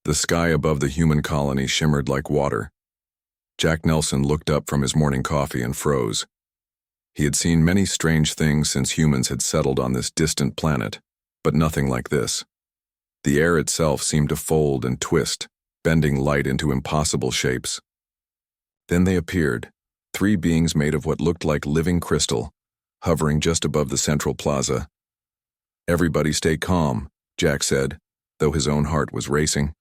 The sky above the human colony shimmered like water. Jack Nelson looked up from his morning coffee and froze. He had seen many strange things since humans had settled on this distant planet, but nothing like this. The air itself seemed to fold and twist, bending light into impossible shapes. Then they appeared, three beings made of what looked like living crystal, hovering just above the central plaza. "Everybody stay calm," Jack said, though his own heart was racing.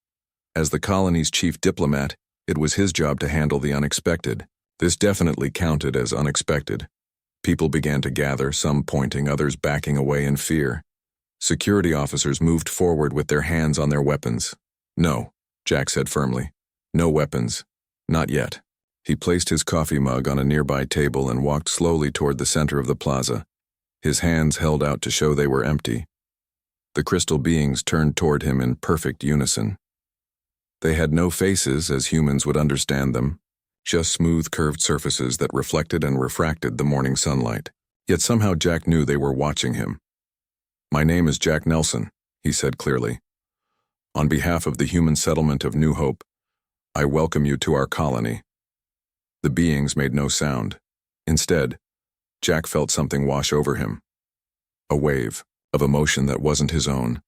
As the colony's chief diplomat, it was his job to handle the unexpected. This definitely counted as unexpected. People began to gather, some pointing, others backing away in fear. Security officers moved forward with their hands on their weapons. "No," Jack said firmly. "No weapons. Not yet." He placed his coffee mug on a nearby table and walked slowly toward the center of the plaza. His hands held out to show they were empty. The crystal beings turned toward him in perfect unison. They had no faces as humans would understand them, just smooth curved surfaces that reflected and refracted the morning sunlight. Yet somehow Jack knew they were watching him. "My name is Jack Nelson," he said clearly. "On behalf of the human settlement of New Hope, I welcome you to our colony." The beings made no sound. Instead, Jack felt something wash over him. A wave of emotion that wasn't his own.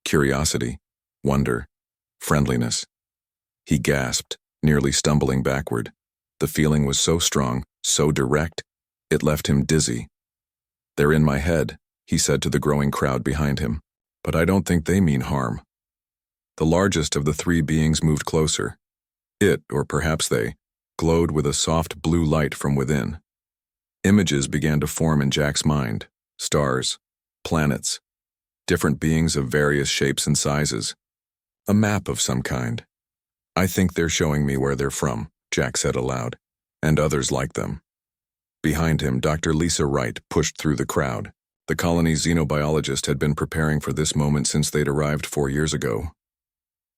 Curiosity, wonder, friendliness. He gasped, nearly stumbling backward. The feeling was so strong, so direct, it left him dizzy. "They're in my head," he said to the growing crowd behind him. "But I don't think they mean harm." The largest of the three beings moved closer. It, or perhaps they, glowed with a soft blue light from within. Images began to form in Jack's mind. Stars, planets, different beings of various shapes and sizes. A map of some kind. "I think they're showing me where they're from," Jack said aloud, "and others like them." Behind him, Dr. Lisa Wright pushed through the crowd. The colony's xenobiologist had been preparing for this moment since they'd arrived 4 years ago.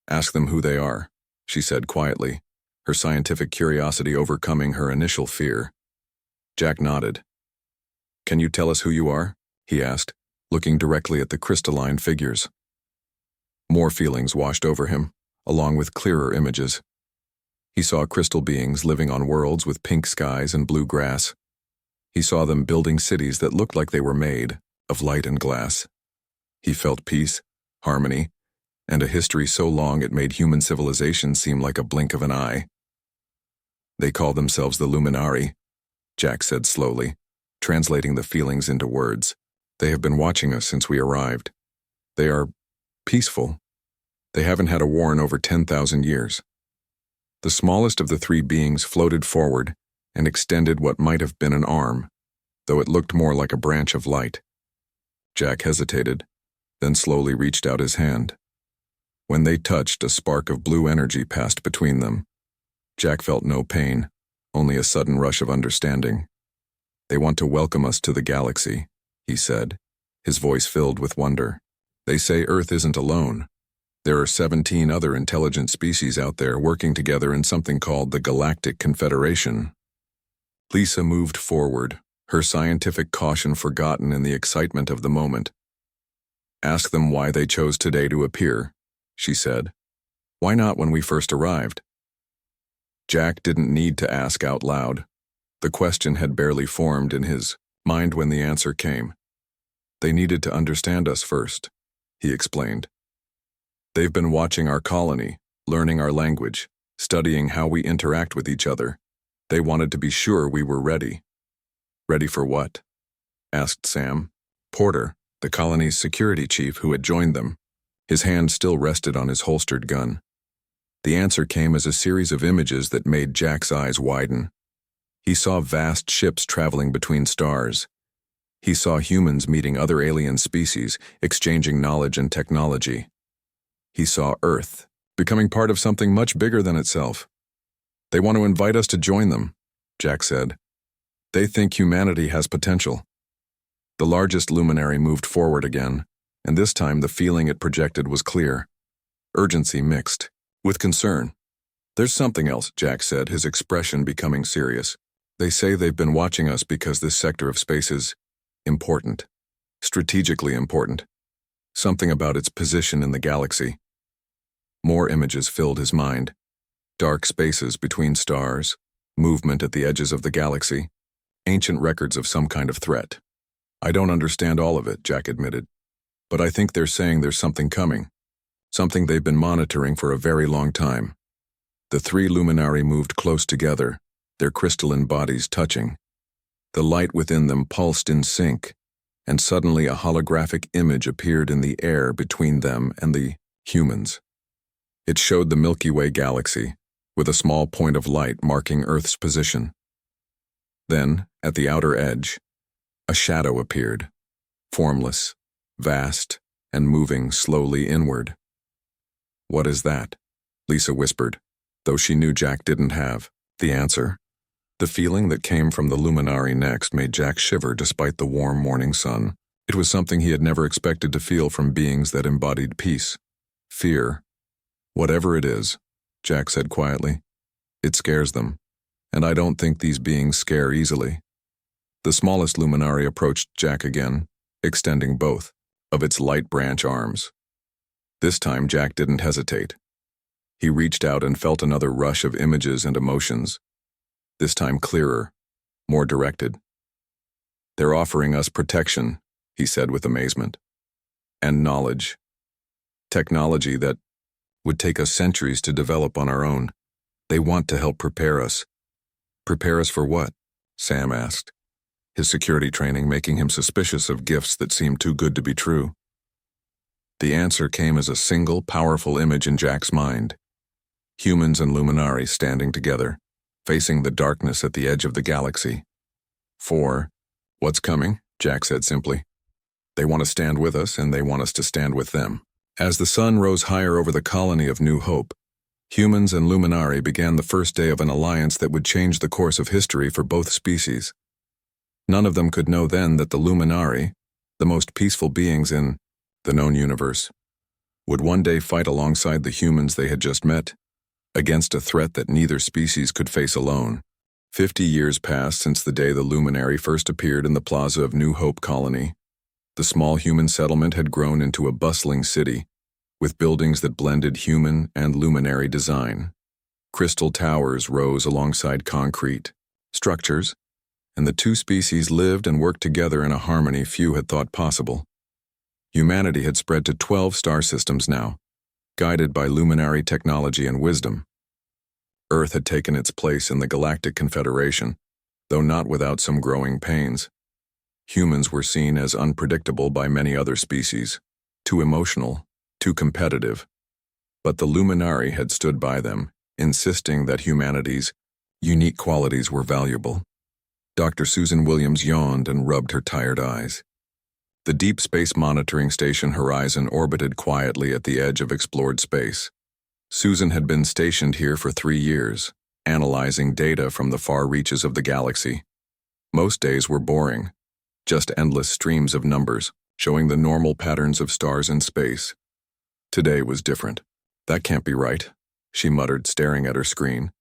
"Ask them who they are," she said quietly, her scientific curiosity overcoming her initial fear. Jack nodded. "Can you tell us who you are?" he asked, looking directly at the crystalline figures. More feelings washed over him, along with clearer images. He saw crystal beings living on worlds with pink skies and blue grass. He saw them building cities that looked like they were made of light and glass. He felt peace, harmony, and a history so long it made human civilization seem like a blink of an eye. "They call themselves the Luminari," Jack said slowly, translating the feelings into words. "They have been watching us since we arrived. They are peaceful. They haven't had a war in over 10,000 years." The smallest of the three beings floated forward and extended what might have been an arm, though it looked more like a branch of light. Jack hesitated, then slowly reached out his hand. When they touched, a spark of blue energy passed between them. Jack felt no pain, only a sudden rush of understanding. "They want to welcome us to the galaxy," he said, his voice filled with wonder. "They say Earth isn't alone. There are 17 other intelligent species out there working together in something called the Galactic Confederation." Lisa moved forward, her scientific caution forgotten in the excitement of the moment. "Ask them why they chose today to appear," she said. "Why not when we first arrived?" Jack didn't need to ask out loud. The question had barely formed in his mind when the answer came. "They needed to understand us first," he explained. "They've been watching our colony, learning our language, studying how we interact with each other. They wanted to be sure we were ready." "Ready for what?" asked Sam Porter, the colony's security chief who had joined them. His hand still rested on his holstered gun. The answer came as a series of images that made Jack's eyes widen. He saw vast ships traveling between stars. He saw humans meeting other alien species, exchanging knowledge and technology. He saw Earth, becoming part of something much bigger than itself. "They want to invite us to join them," Jack said. "They think humanity has potential." The largest luminary moved forward again, and this time the feeling it projected was clear. Urgency mixed with concern. "There's something else," Jack said, his expression becoming serious. "They say they've been watching us because this sector of space is important, strategically important. Something about its position in the galaxy." More images filled his mind. Dark spaces between stars, movement at the edges of the galaxy, ancient records of some kind of threat. I don't understand all of it, Jack admitted. But I think they're saying there's something coming. Something they've been monitoring for a very long time. The three luminari moved close together, their crystalline bodies touching. The light within them pulsed in sync, and suddenly a holographic image appeared in the air between them and the humans. It showed the Milky Way galaxy, with a small point of light marking Earth's position. Then, at the outer edge, a shadow appeared, formless, vast, and moving slowly inward. "What is that?" Lisa whispered, though she knew Jack didn't have the answer. The feeling that came from the luminari next made Jack shiver despite the warm morning sun. It was something he had never expected to feel from beings that embodied peace, fear. "Whatever it is," Jack said quietly, "it scares them, and I don't think these beings scare easily." The smallest luminari approached Jack again, extending both of its light branch arms. This time Jack didn't hesitate. He reached out and felt another rush of images and emotions, this time clearer, more directed. "They're offering us protection," he said with amazement. "And knowledge. Technology that would take us centuries to develop on our own. They want to help prepare us." "Prepare us for what?" Sam asked, his security training making him suspicious of gifts that seemed too good to be true. The answer came as a single, powerful image in Jack's mind. Humans and luminari standing together, facing the darkness at the edge of the galaxy. "What's coming?" Jack said simply. "They want to stand with us, and they want us to stand with them." As the sun rose higher over the colony of New Hope, humans and luminari began the first day of an alliance that would change the course of history for both species. None of them could know then that the luminari, the most peaceful beings in the known universe, would one day fight alongside the humans they had just met, against a threat that neither species could face alone. 50 years passed since the day the luminary first appeared in the plaza of New Hope Colony. The small human settlement had grown into a bustling city, with buildings that blended human and luminary design. Crystal towers rose alongside concrete structures, and the two species lived and worked together in a harmony few had thought possible. Humanity had spread to 12 star systems now, guided by luminary technology and wisdom. Earth had taken its place in the Galactic Confederation, though not without some growing pains. Humans were seen as unpredictable by many other species, too emotional, too competitive. But the luminari had stood by them, insisting that humanity's unique qualities were valuable. Dr. Susan Williams yawned and rubbed her tired eyes. The Deep Space Monitoring Station Horizon orbited quietly at the edge of explored space. Susan had been stationed here for 3 years, analyzing data from the far reaches of the galaxy. Most days were boring, just endless streams of numbers, showing the normal patterns of stars in space. Today was different. "That can't be right," she muttered, staring at her screen.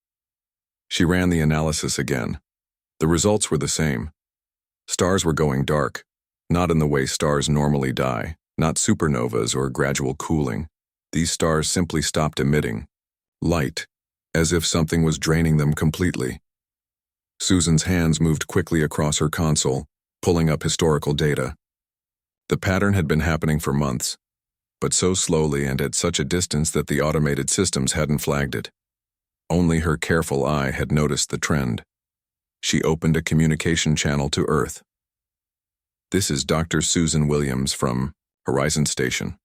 She ran the analysis again. The results were the same. Stars were going dark, not in the way stars normally die, not supernovas or gradual cooling. These stars simply stopped emitting light, as if something was draining them completely. Susan's hands moved quickly across her console, pulling up historical data. The pattern had been happening for months, but so slowly and at such a distance that the automated systems hadn't flagged it. Only her careful eye had noticed the trend. She opened a communication channel to Earth. "This is Dr. Susan Williams from Horizon Station,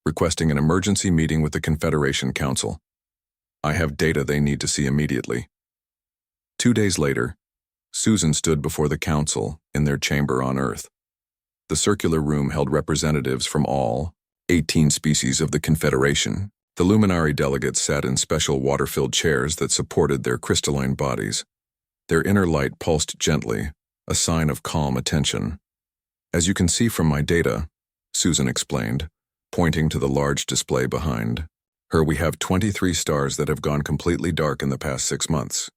requesting an emergency meeting with the Confederation Council. I have data they need to see immediately." 2 days later, Susan stood before the Council in their chamber on Earth. The circular room held representatives from all 18 species of the Confederation. The luminary delegates sat in special water-filled chairs that supported their crystalline bodies. Their inner light pulsed gently, a sign of calm attention. "As you can see from my data," Susan explained, pointing to the large display behind her, "we have 23 stars that have gone completely dark in the past 6 months.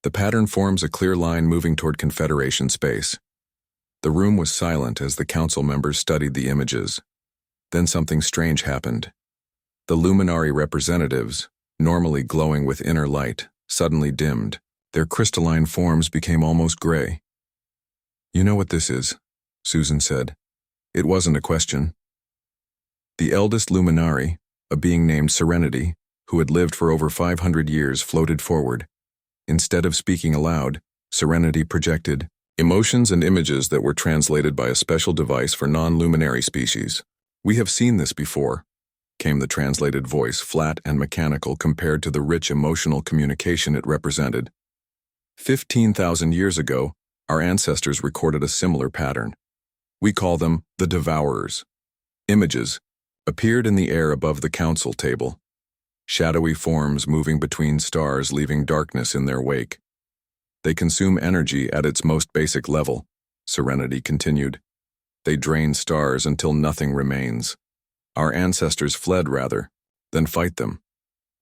The pattern forms a clear line moving toward Confederation space." The room was silent as the council members studied the images. Then something strange happened. The luminary representatives, normally glowing with inner light, suddenly dimmed. Their crystalline forms became almost gray. "You know what this is," Susan said. It wasn't a question. The eldest luminary, a being named Serenity, who had lived for over 500 years, floated forward. Instead of speaking aloud, Serenity projected emotions and images that were translated by a special device for non-luminary species. "We have seen this before," came the translated voice, flat and mechanical compared to the rich emotional communication it represented. 15,000 years ago, our ancestors recorded a similar pattern. We call them the Devourers. Images appeared in the air above the council table, shadowy forms moving between stars, leaving darkness in their wake. They consume energy at its most basic level, Serenity continued. They drain stars until nothing remains. Our ancestors fled rather than fight them.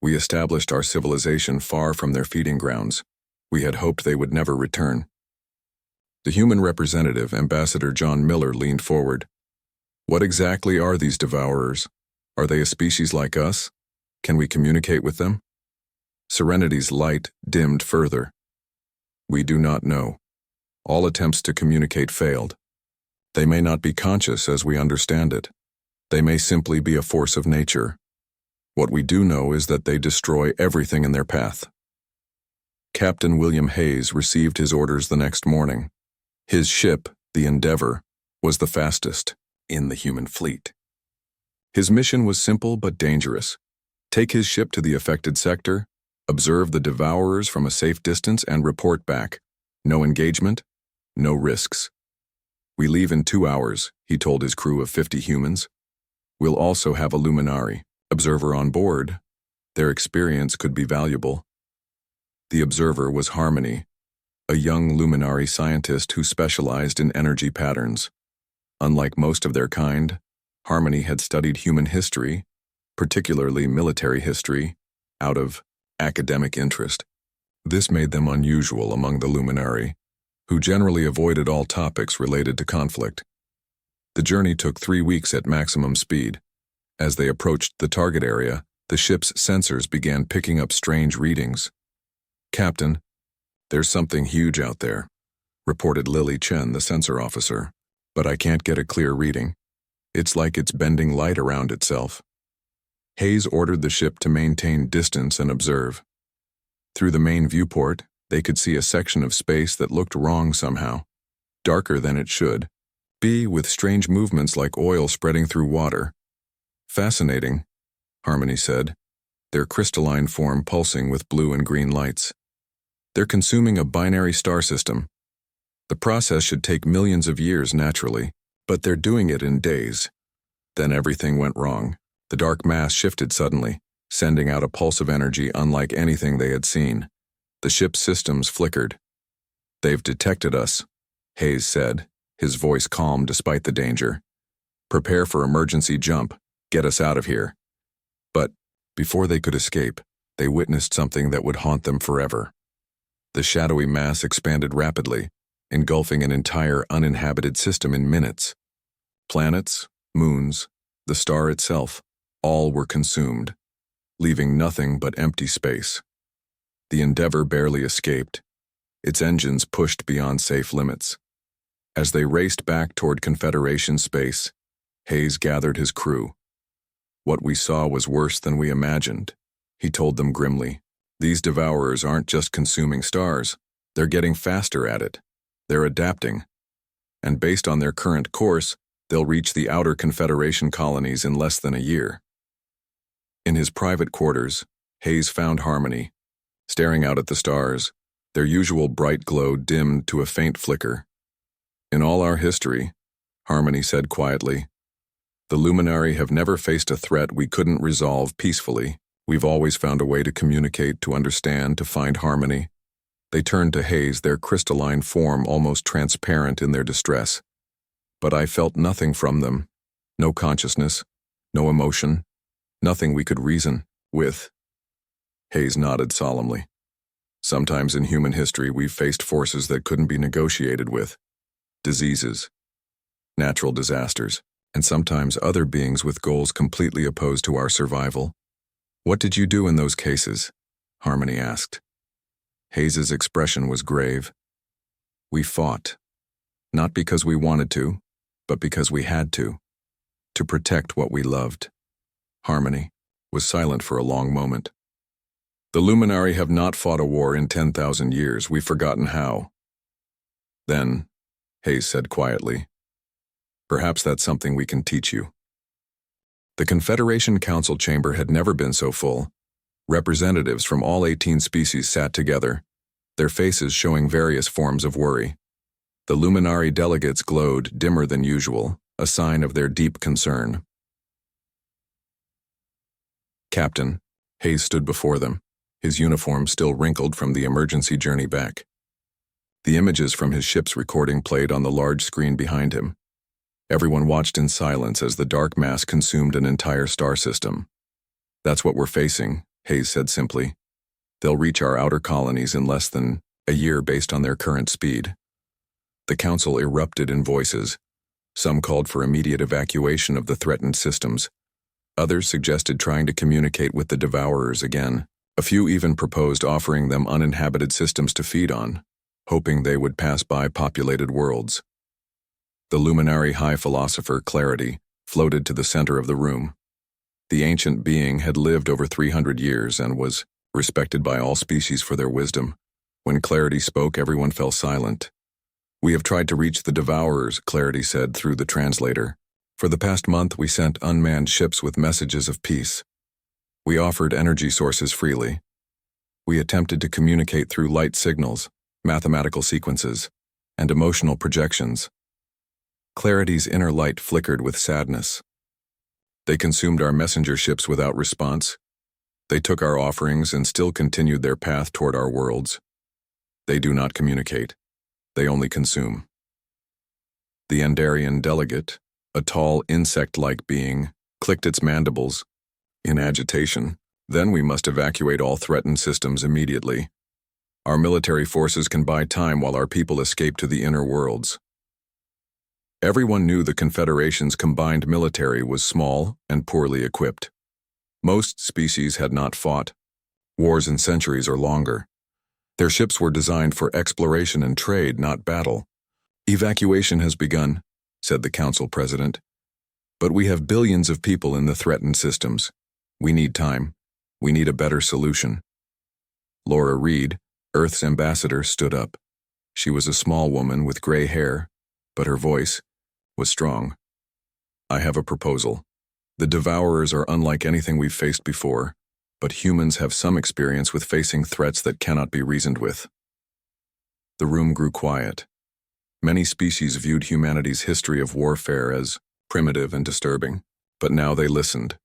We established our civilization far from their feeding grounds. We had hoped they would never return. The human representative, Ambassador John Miller, leaned forward. "What exactly are these Devourers? Are they a species like us? Can we communicate with them?" Serenity's light dimmed further. "We do not know. All attempts to communicate failed. They may not be conscious as we understand it. They may simply be a force of nature. What we do know is that they destroy everything in their path." Captain William Hayes received his orders the next morning. His ship, the Endeavour, was the fastest in the human fleet. His mission was simple but dangerous. Take his ship to the affected sector, observe the Devourers from a safe distance, and report back. No engagement, no risks. "We leave in 2 hours," he told his crew of 50 humans. "We'll also have a luminary observer on board. Their experience could be valuable." The observer was Harmony, a young luminary scientist who specialized in energy patterns. Unlike most of their kind, Harmony had studied human history, particularly military history, out of academic interest. This made them unusual among the luminary, who generally avoided all topics related to conflict. The journey took 3 weeks at maximum speed. As they approached the target area, the ship's sensors began picking up strange readings. "Captain, there's something huge out there," reported Lily Chen, the sensor officer, "but I can't get a clear reading. It's like it's bending light around itself." Hayes ordered the ship to maintain distance and observe. Through the main viewport, they could see a section of space that looked wrong somehow, darker than it should be, with strange movements like oil spreading through water. "Fascinating," Harmony said, their crystalline form pulsing with blue and green lights. "They're consuming a binary star system. The process should take millions of years naturally, but they're doing it in days." Then everything went wrong. The dark mass shifted suddenly, sending out a pulse of energy unlike anything they had seen. The ship's systems flickered. "They've detected us," Hayes said, his voice calm despite the danger. "Prepare for emergency jump. Get us out of here." But before they could escape, they witnessed something that would haunt them forever. The shadowy mass expanded rapidly, engulfing an entire uninhabited system in minutes. Planets, moons, the star itself, all were consumed, leaving nothing but empty space. The Endeavour barely escaped, its engines pushed beyond safe limits. As they raced back toward Confederation space, Hayes gathered his crew. "What we saw was worse than we imagined," he told them grimly. "These Devourers aren't just consuming stars, they're getting faster at it. They're adapting. And based on their current course, they'll reach the outer Confederation colonies in less than a year." In his private quarters, Hayes found Harmony, staring out at the stars, their usual bright glow dimmed to a faint flicker. "In all our history," Harmony said quietly, "the Luminary have never faced a threat we couldn't resolve peacefully. We've always found a way to communicate, to understand, to find harmony." They turned to Hayes, their crystalline form almost transparent in their distress. "But I felt nothing from them. No consciousness, no emotion, nothing we could reason with." Hayes nodded solemnly. "Sometimes in human history we've faced forces that couldn't be negotiated with. Diseases, natural disasters, and sometimes other beings with goals completely opposed to our survival. What did you do in those cases? Harmony asked. Hayes's expression was grave. We fought. Not because we wanted to, but because we had to protect what we loved. Harmony was silent for a long moment. The Luminari have not fought a war in 10,000 years. We've forgotten how. Then, Hayes said quietly, perhaps that's something we can teach you. The Confederation Council chamber had never been so full. Representatives from all 18 species sat together, their faces showing various forms of worry. The Luminari delegates glowed dimmer than usual, a sign of their deep concern. Captain, Hayes stood before them, his uniform still wrinkled from the emergency journey back. The images from his ship's recording played on the large screen behind him. Everyone watched in silence as the dark mass consumed an entire star system. That's what we're facing, Hayes said simply. They'll reach our outer colonies in less than a year based on their current speed. The council erupted in voices. Some called for immediate evacuation of the threatened systems. Others suggested trying to communicate with the Devourers again. A few even proposed offering them uninhabited systems to feed on, hoping they would pass by populated worlds. The Luminari High Philosopher, Clarity, floated to the center of the room. The ancient being had lived over 300 years and was respected by all species for their wisdom. When Clarity spoke, everyone fell silent. We have tried to reach the Devourers, Clarity said through the translator. For the past month, we sent unmanned ships with messages of peace. We offered energy sources freely. We attempted to communicate through light signals, mathematical sequences, and emotional projections. Clarity's inner light flickered with sadness. They consumed our messenger ships without response. They took our offerings and still continued their path toward our worlds. They do not communicate. They only consume. The Endarian delegate, a tall insect-like being, clicked its mandibles in agitation. Then we must evacuate all threatened systems immediately. Our military forces can buy time while our people escape to the inner worlds. Everyone knew the Confederation's combined military was small and poorly equipped. Most species had not fought wars in centuries or longer. Their ships were designed for exploration and trade, not battle. Evacuation has begun, said the Council President. But we have billions of people in the threatened systems. We need time. We need a better solution. Laura Reed, Earth's ambassador, stood up. She was a small woman with gray hair, but her voice was strong. I have a proposal. The Devourers are unlike anything we've faced before, but humans have some experience with facing threats that cannot be reasoned with. The room grew quiet. Many species viewed humanity's history of warfare as primitive and disturbing, but now they listened.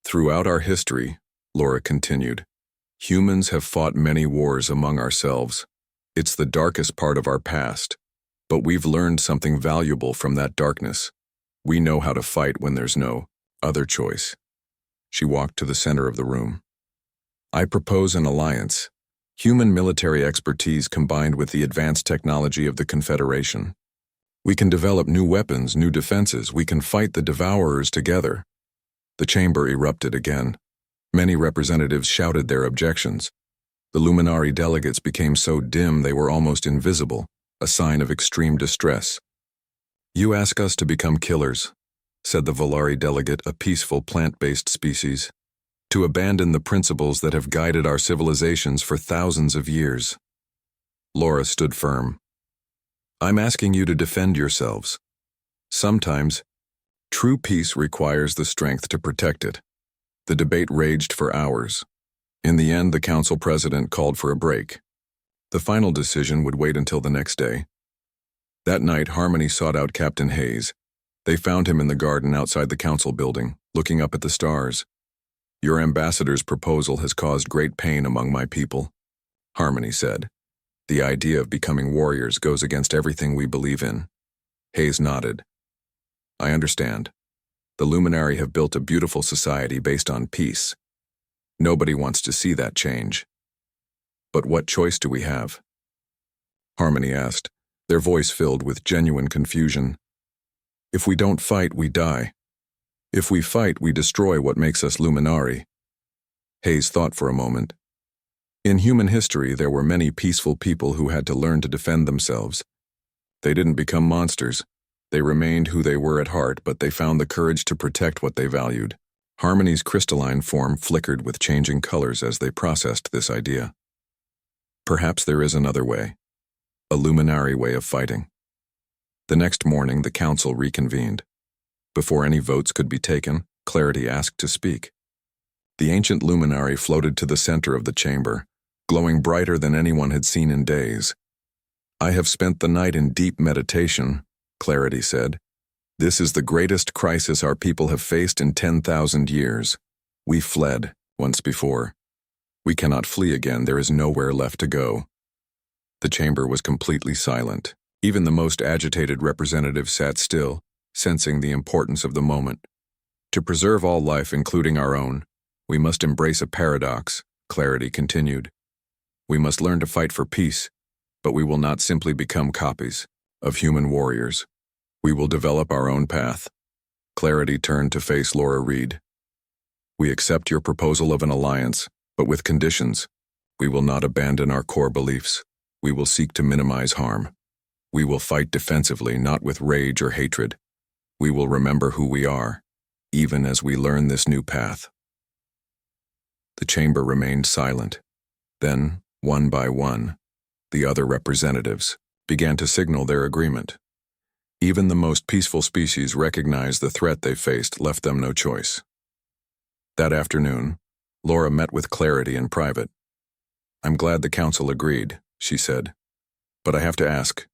Throughout our history, Laura continued, humans have fought many wars among ourselves. It's the darkest part of our past, but we've learned something valuable from that darkness. We know how to fight when there's no other choice. She walked to the center of the room. I propose an alliance, human military expertise combined with the advanced technology of the Confederation. We can develop new weapons, new defenses. We can fight the Devourers together. The chamber erupted again. Many representatives shouted their objections. The Luminari delegates became so dim they were almost invisible, a sign of extreme distress. You ask us to become killers, said the Volari delegate, a peaceful plant-based species, to abandon the principles that have guided our civilizations for thousands of years. Laura stood firm. I'm asking you to defend yourselves. Sometimes, true peace requires the strength to protect it. The debate raged for hours. In the end, the council president called for a break. The final decision would wait until the next day. That night, Harmony sought out Captain Hayes. They found him in the garden outside the council building, looking up at the stars. Your ambassador's proposal has caused great pain among my people, Harmony said. The idea of becoming warriors goes against everything we believe in. Hayes nodded. I understand. The Luminari have built a beautiful society based on peace. Nobody wants to see that change. But what choice do we have? Harmony asked, their voice filled with genuine confusion. If we don't fight, we die. If we fight, we destroy what makes us Luminari. Hayes thought for a moment. In human history, there were many peaceful people who had to learn to defend themselves. They didn't become monsters. They remained who they were at heart, but they found the courage to protect what they valued. Harmony's crystalline form flickered with changing colors as they processed this idea. Perhaps there is another way. A Luminari way of fighting. The next morning, the council reconvened. Before any votes could be taken, Clarity asked to speak. The ancient Luminari floated to the center of the chamber, glowing brighter than anyone had seen in days. "I have spent the night in deep meditation," Clarity said. "This is the greatest crisis our people have faced in 10,000 years. We fled once before. We cannot flee again. There is nowhere left to go." The chamber was completely silent. Even the most agitated representatives sat still, sensing the importance of the moment. "To preserve all life, including our own, we must embrace a paradox," Clarity continued. "We must learn to fight for peace, but we will not simply become copies of human warriors. We will develop our own path." Clarity turned to face Laura Reed. "We accept your proposal of an alliance, but with conditions. We will not abandon our core beliefs. We will seek to minimize harm. We will fight defensively, not with rage or hatred. We will remember who we are, even as we learn this new path." The chamber remained silent. Then, one by one, the other representatives began to signal their agreement. Even the most peaceful species recognized the threat they faced left them no choice. That afternoon, Laura met with Clarity in private. "I'm glad the council agreed," she said. "But I have to ask,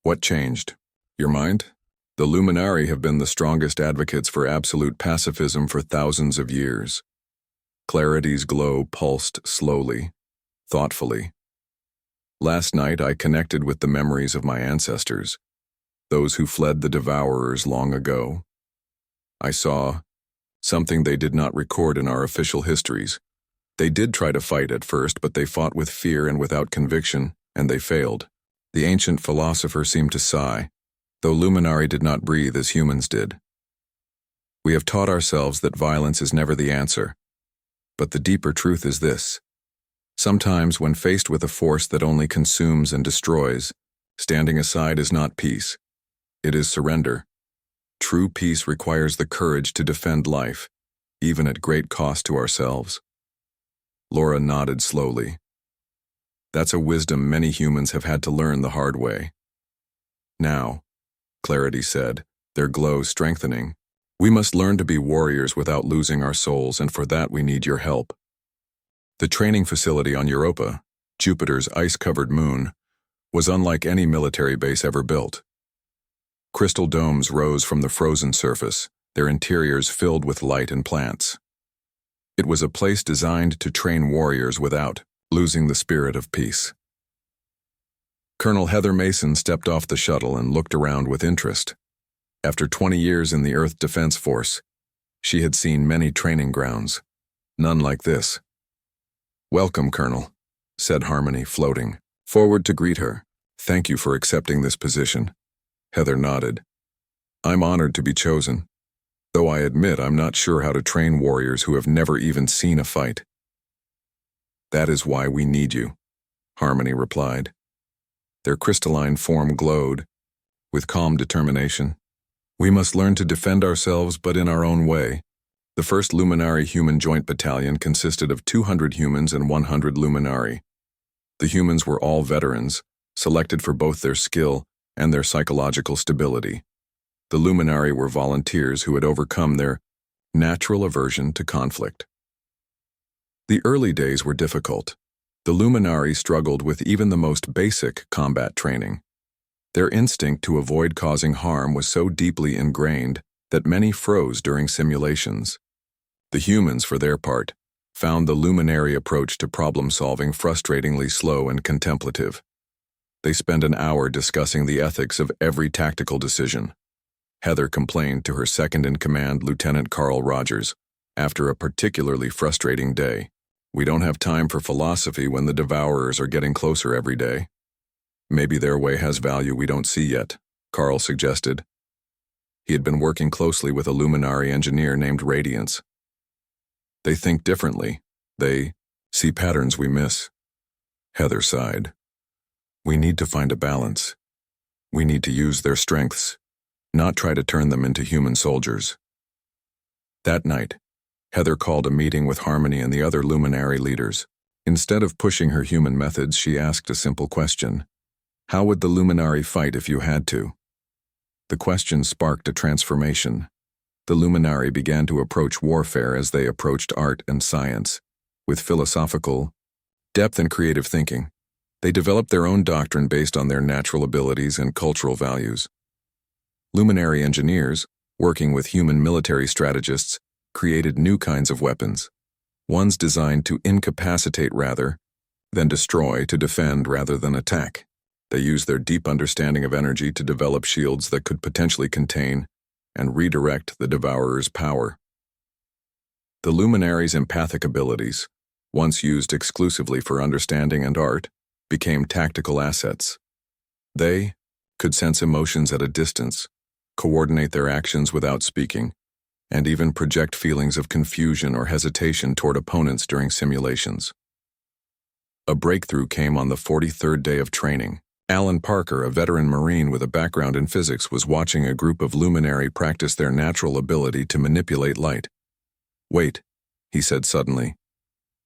what changed? Your mind? The Luminari have been the strongest advocates for absolute pacifism for thousands of years." Clarity's glow pulsed slowly, thoughtfully. "Last night I connected with the memories of my ancestors, those who fled the devourers long ago. I saw something they did not record in our official histories. They did try to fight at first, but they fought with fear and without conviction, and they failed." The ancient philosopher seemed to sigh, though Luminari did not breathe as humans did. "We have taught ourselves that violence is never the answer. But the deeper truth is this. Sometimes, when faced with a force that only consumes and destroys, standing aside is not peace. It is surrender. True peace requires the courage to defend life, even at great cost to ourselves." Laura nodded slowly. "That's a wisdom many humans have had to learn the hard way." "Now," Clarity said, their glow strengthening, "we must learn to be warriors without losing our souls, and for that we need your help." The training facility on Europa, Jupiter's ice-covered moon, was unlike any military base ever built. Crystal domes rose from the frozen surface, their interiors filled with light and plants. It was a place designed to train warriors without losing the spirit of peace. Colonel Heather Mason stepped off the shuttle and looked around with interest. After 20 years in the Earth Defense Force, she had seen many training grounds, none like this. "Welcome, Colonel," said Harmony, floating forward to greet her. "Thank you for accepting this position." Heather nodded. "I'm honored to be chosen, though I admit I'm not sure how to train warriors who have never even seen a fight." "That is why we need you," Harmony replied. Their crystalline form glowed with calm determination. "We must learn to defend ourselves, but in our own way." The first Luminari Human Joint Battalion consisted of 200 humans and 100 Luminari. The humans were all veterans, selected for both their skill and their psychological stability. The Luminari were volunteers who had overcome their natural aversion to conflict. The early days were difficult. The Luminari struggled with even the most basic combat training. Their instinct to avoid causing harm was so deeply ingrained that many froze during simulations. The humans, for their part, found the Luminari approach to problem-solving frustratingly slow and contemplative. They spent an hour discussing the ethics of every tactical decision. Heather complained to her second-in-command, Lieutenant Carl Rogers, after a particularly frustrating day. "We don't have time for philosophy when the devourers are getting closer every day." "Maybe their way has value we don't see yet," Carl suggested. He had been working closely with a luminary engineer named Radiance. They think differently. They see patterns we miss. Heather sighed. We need to find a balance. We need to use their strengths, not try to turn them into human soldiers. That night, Heather called a meeting with Harmony and the other luminary leaders. Instead of pushing her human methods, she asked a simple question. How would the luminary fight if you had to? The question sparked a transformation. The luminary began to approach warfare as they approached art and science. With philosophical depth and creative thinking, they developed their own doctrine based on their natural abilities and cultural values. Luminary engineers, working with human military strategists, created new kinds of weapons. Ones designed to incapacitate rather than destroy, to defend rather than attack. They used their deep understanding of energy to develop shields that could potentially contain and redirect the Devourer's power. The luminaries' empathic abilities, once used exclusively for understanding and art, became tactical assets. They could sense emotions at a distance, coordinate their actions without speaking, and even project feelings of confusion or hesitation toward opponents during simulations. A breakthrough came on the 43rd day of training. Alan Parker, a veteran Marine with a background in physics, was watching a group of luminary practice their natural ability to manipulate light. Wait, he said suddenly.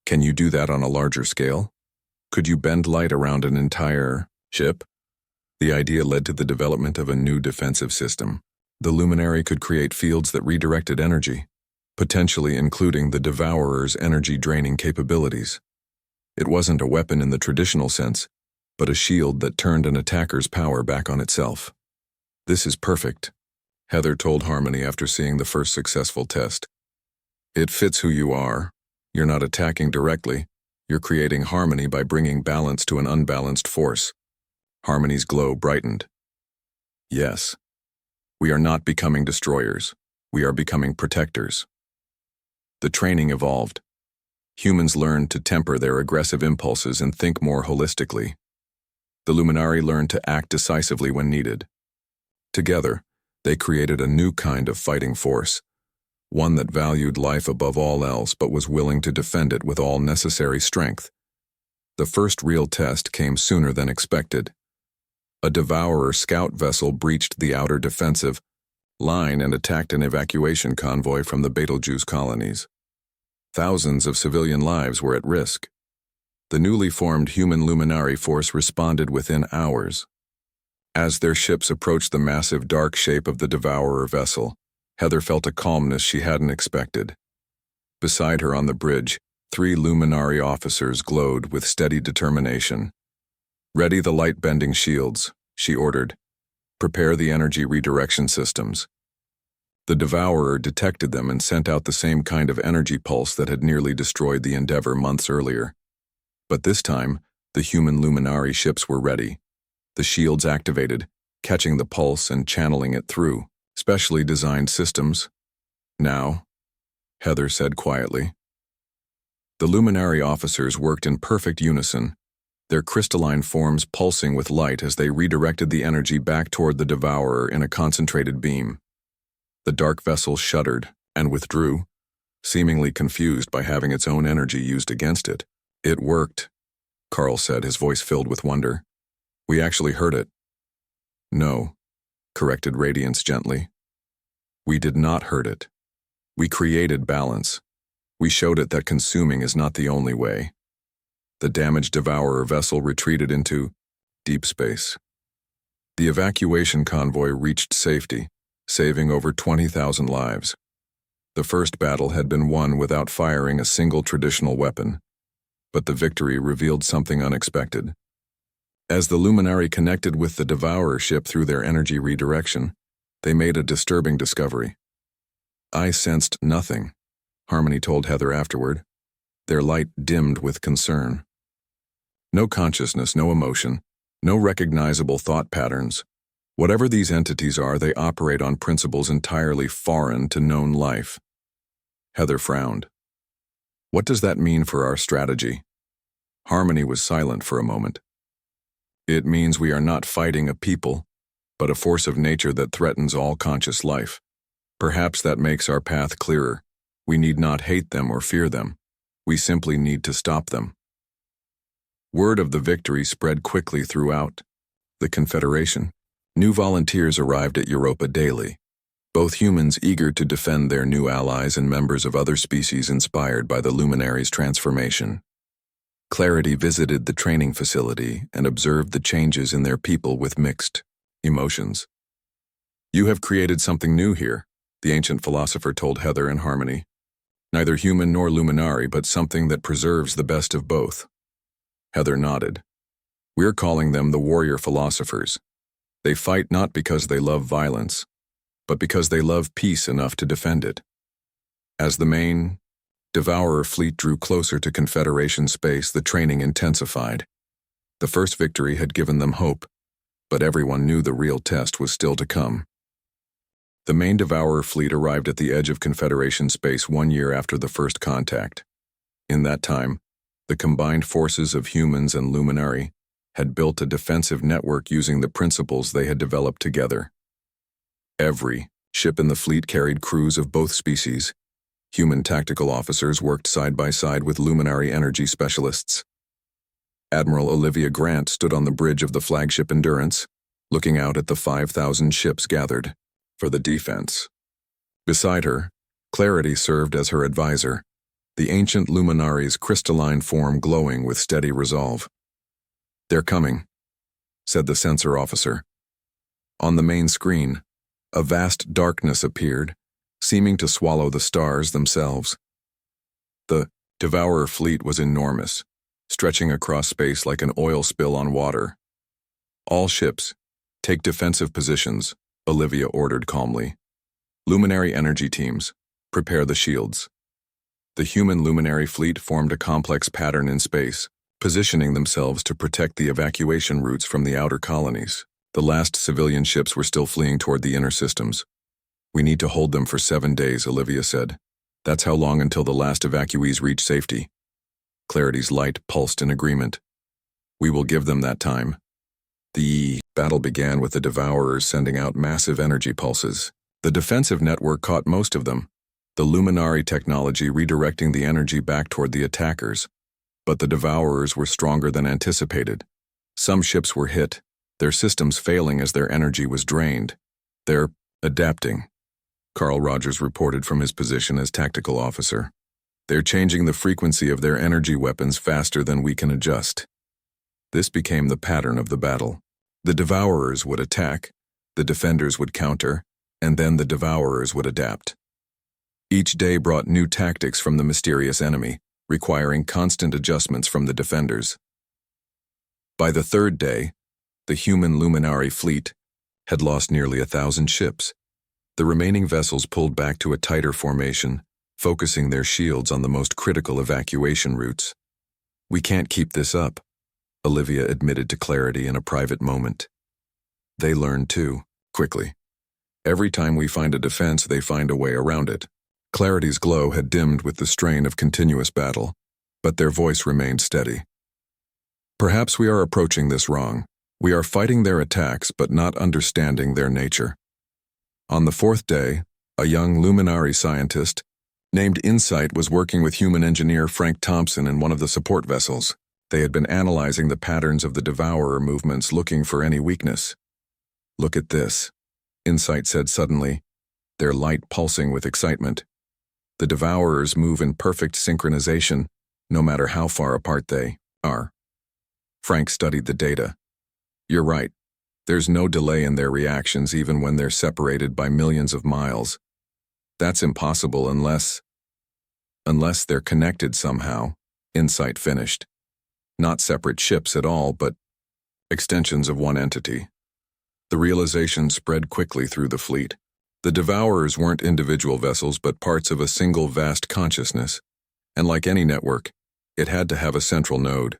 Can you do that on a larger scale? Could you bend light around an entire ship? The idea led to the development of a new defensive system. The luminary could create fields that redirected energy, potentially including the Devourer's energy-draining capabilities. It wasn't a weapon in the traditional sense, but a shield that turned an attacker's power back on itself. This is perfect, Heather told Harmony after seeing the first successful test. It fits who you are. You're not attacking directly. You're creating harmony by bringing balance to an unbalanced force. Harmony's glow brightened. Yes. We are not becoming destroyers. We are becoming protectors. The training evolved. Humans learned to temper their aggressive impulses and think more holistically. The luminary learned to act decisively when needed. Together, they created a new kind of fighting force, one that valued life above all else but was willing to defend it with all necessary strength. The first real test came sooner than expected. A Devourer scout vessel breached the outer defensive line and attacked an evacuation convoy from the Betelgeuse colonies. Thousands of civilian lives were at risk. The newly formed human luminary force responded within hours. As their ships approached the massive dark shape of the Devourer vessel, Heather felt a calmness she hadn't expected. Beside her on the bridge, 3 luminary officers glowed with steady determination. Ready the light-bending shields, she ordered. Prepare the energy redirection systems. The Devourer detected them and sent out the same kind of energy pulse that had nearly destroyed the Endeavour months earlier. But this time, the human luminary ships were ready. The shields activated, catching the pulse and channeling it through specially designed systems. Now, Heather said quietly. The luminary officers worked in perfect unison, their crystalline forms pulsing with light as they redirected the energy back toward the Devourer in a concentrated beam. The dark vessel shuddered and withdrew, seemingly confused by having its own energy used against it. It worked, Carl said, his voice filled with wonder. We actually heard it. No, corrected Radiance gently. We did not hurt it. We created balance. We showed it that consuming is not the only way. The damaged Devourer vessel retreated into deep space. The evacuation convoy reached safety, saving over 20,000 lives. The first battle had been won without firing a single traditional weapon, but the victory revealed something unexpected. As the luminary connected with the Devourer ship through their energy redirection, they made a disturbing discovery. I sensed nothing, Harmony told Heather afterward. Their light dimmed with concern. No consciousness, no emotion, no recognizable thought patterns. Whatever these entities are, they operate on principles entirely foreign to known life. Heather frowned. What does that mean for our strategy? Harmony was silent for a moment. It means we are not fighting a people. but a force of nature that threatens all conscious life. Perhaps that makes our path clearer. We need not hate them or fear them. We simply need to stop them. Word of the victory spread quickly throughout the Confederation. New volunteers arrived at Europa daily, both humans eager to defend their new allies and members of other species inspired by the luminaries' transformation. Clarity visited the training facility and observed the changes in their people with mixed emotions. "You have created something new here," the ancient philosopher told Heather and Harmony. "Neither human nor luminary, but something that preserves the best of both." Heather nodded. "We're calling them the warrior philosophers. They fight not because they love violence, but because they love peace enough to defend it." As the main Devourer fleet drew closer to Confederation space, the training intensified. The first victory had given them hope, but everyone knew the real test was still to come. The main Devourer fleet arrived at the edge of Confederation space 1 year after the first contact. In that time, the combined forces of humans and Luminari had built a defensive network using the principles they had developed together. Every ship in the fleet carried crews of both species. Human tactical officers worked side by side with Luminary energy specialists. Admiral Olivia Grant stood on the bridge of the flagship Endurance, looking out at the 5,000 ships gathered for the defense. Beside her, Clarity served as her advisor, the ancient Luminari's crystalline form glowing with steady resolve. "They're coming," said the sensor officer. On the main screen, a vast darkness appeared, seeming to swallow the stars themselves. The Devourer fleet was enormous, stretching across space like an oil spill on water. "All ships, take defensive positions," Olivia ordered calmly. "Luminary energy teams, prepare the shields." The human Luminary fleet formed a complex pattern in space, positioning themselves to protect the evacuation routes from the outer colonies. The last civilian ships were still fleeing toward the inner systems. "We need to hold them for 7 days, Olivia said. "That's how long until the last evacuees reach safety." Clarity's light pulsed in agreement. "We will give them that time." The battle began with the Devourers sending out massive energy pulses. The defensive network caught most of them, the Luminary technology redirecting the energy back toward the attackers. But the Devourers were stronger than anticipated. Some ships were hit, their systems failing as their energy was drained. "They're adapting," Carl Rogers reported from his position as tactical officer. "They're changing the frequency of their energy weapons faster than we can adjust." This became the pattern of the battle. The Devourers would attack, the defenders would counter, and then the Devourers would adapt. Each day brought new tactics from the mysterious enemy, requiring constant adjustments from the defenders. By the third day, the human Luminary fleet had lost nearly 1,000 ships. The remaining vessels pulled back to a tighter formation, focusing their shields on the most critical evacuation routes. "We can't keep this up," Olivia admitted to Clarity in a private moment. They learned too, quickly. Every time we find a defense, they find a way around it. Clarity's glow had dimmed with the strain of continuous battle, but their voice remained steady. "Perhaps we are approaching this wrong. We are fighting their attacks, but not understanding their nature." On the 4th day, a young Luminary scientist named Insight was working with human engineer Frank Thompson in one of the support vessels. They had been analyzing the patterns of the Devourer movements, looking for any weakness. "Look at this," Insight said suddenly, their light pulsing with excitement. "The Devourers move in perfect synchronization, no matter how far apart they are." Frank studied the data. "You're right. There's no delay in their reactions even when they're separated by millions of miles. That's impossible unless they're connected somehow," Insight finished. "Not separate ships at all, but extensions of one entity." The realization spread quickly through the fleet. The Devourers weren't individual vessels but parts of a single vast consciousness, and like any network, it had to have a central node.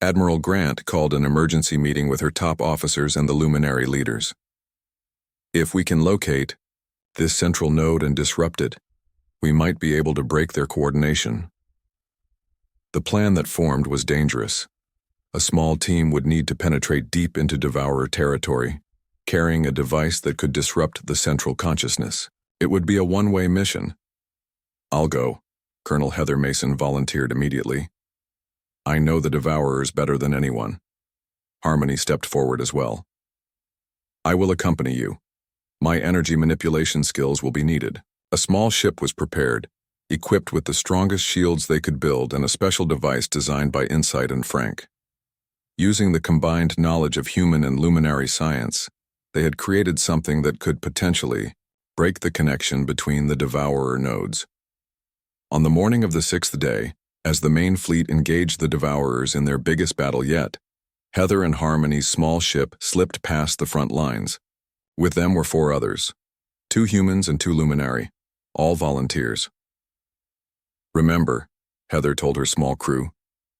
Admiral Grant called an emergency meeting with her top officers and the Luminary leaders. "If we can locate this central node and disrupt it, we might be able to break their coordination." The plan that formed was dangerous. A small team would need to penetrate deep into Devourer territory, carrying a device that could disrupt the central consciousness. It would be a one-way mission. "I'll go," Colonel Heather Mason volunteered immediately. "I know the Devourers better than anyone." Harmony stepped forward as well. "I will accompany you. My energy manipulation skills will be needed." A small ship was prepared, equipped with the strongest shields they could build and a special device designed by Insight and Frank. Using the combined knowledge of human and luminary science, they had created something that could potentially break the connection between the Devourer nodes. On the morning of the 6th day, as the main fleet engaged the Devourers in their biggest battle yet, Heather and Harmony's small ship slipped past the front lines. With them were 4 others, 2 humans and 2 luminary, all volunteers. "Remember," Heather told her small crew,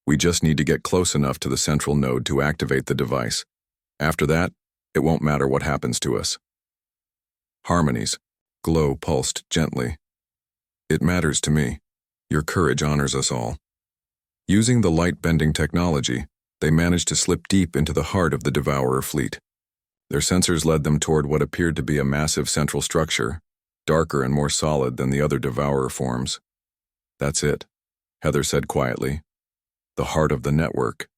"we just need to get close enough to the central node to activate the device. After that, it won't matter what happens to us." Harmony's glow pulsed gently. "It matters to me. Your courage honors us all." Using the light-bending technology, they managed to slip deep into the heart of the Devourer fleet. Their sensors led them toward what appeared to be a massive central structure, darker and more solid than the other Devourer forms. "That's it," Heather said quietly. "The heart of the network."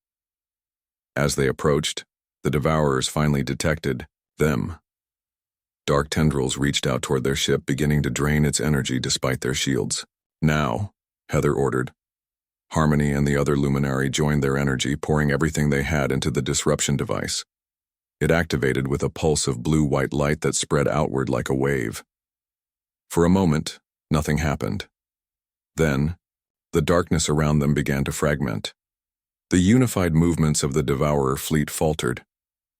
As they approached, the Devourers finally detected them. Dark tendrils reached out toward their ship, beginning to drain its energy despite their shields. "Now," Heather ordered. Harmony and the other luminary joined their energy, pouring everything they had into the disruption device. It activated with a pulse of blue-white light that spread outward like a wave. For a moment, nothing happened. Then, the darkness around them began to fragment. The unified movements of the Devourer fleet faltered.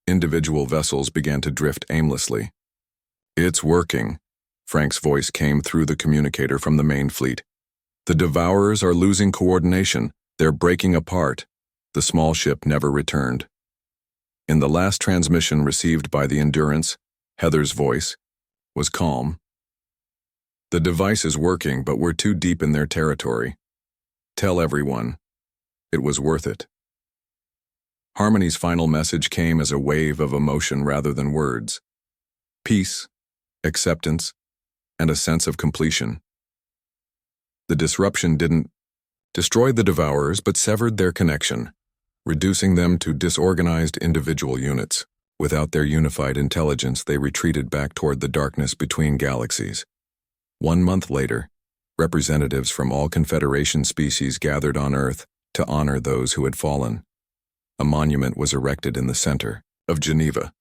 Individual vessels began to drift aimlessly. "It's working," Frank's voice came through the communicator from the main fleet. "The Devourers are losing coordination. They're breaking apart." The small ship never returned. In the last transmission received by the Endurance, Heather's voice was calm. "The device is working, but we're too deep in their territory. Tell everyone. It was worth it." Harmony's final message came as a wave of emotion rather than words. Peace, acceptance, and a sense of completion. The disruption didn't destroy the Devourers but severed their connection, reducing them to disorganized individual units. Without their unified intelligence, they retreated back toward the darkness between galaxies. 1 month later, representatives from all Confederation species gathered on Earth to honor those who had fallen. A monument was erected in the center of Geneva,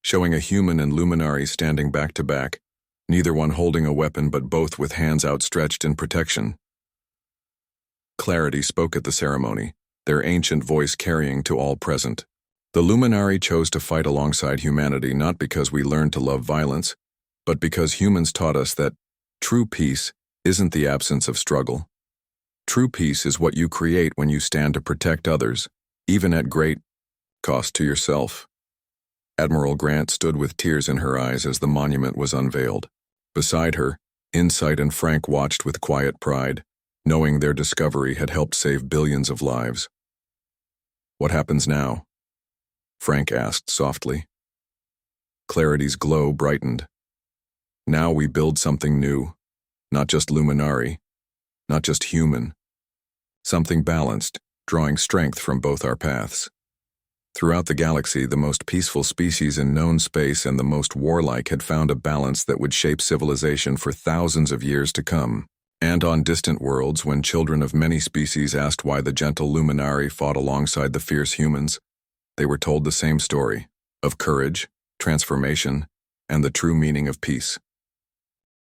showing a human and luminary standing back to back, neither one holding a weapon but both with hands outstretched in protection. Clarity spoke at the ceremony, their ancient voice carrying to all present. "The luminary chose to fight alongside humanity not because we learned to love violence, but because humans taught us that true peace isn't the absence of struggle. True peace is what you create when you stand to protect others, even at great cost to yourself." Admiral Grant stood with tears in her eyes as the monument was unveiled. Beside her, Insight and Frank watched with quiet pride, knowing their discovery had helped save billions of lives. "What happens now?" Frank asked softly. Clarity's glow brightened. "Now we build something new, not just luminary, not just human. Something balanced, drawing strength from both our paths. Throughout the galaxy, the most peaceful species in known space and the most warlike had found a balance that would shape civilization for thousands of years to come. And on distant worlds, when children of many species asked why the gentle luminary fought alongside the fierce humans, they were told the same story, of courage, transformation, and the true meaning of peace.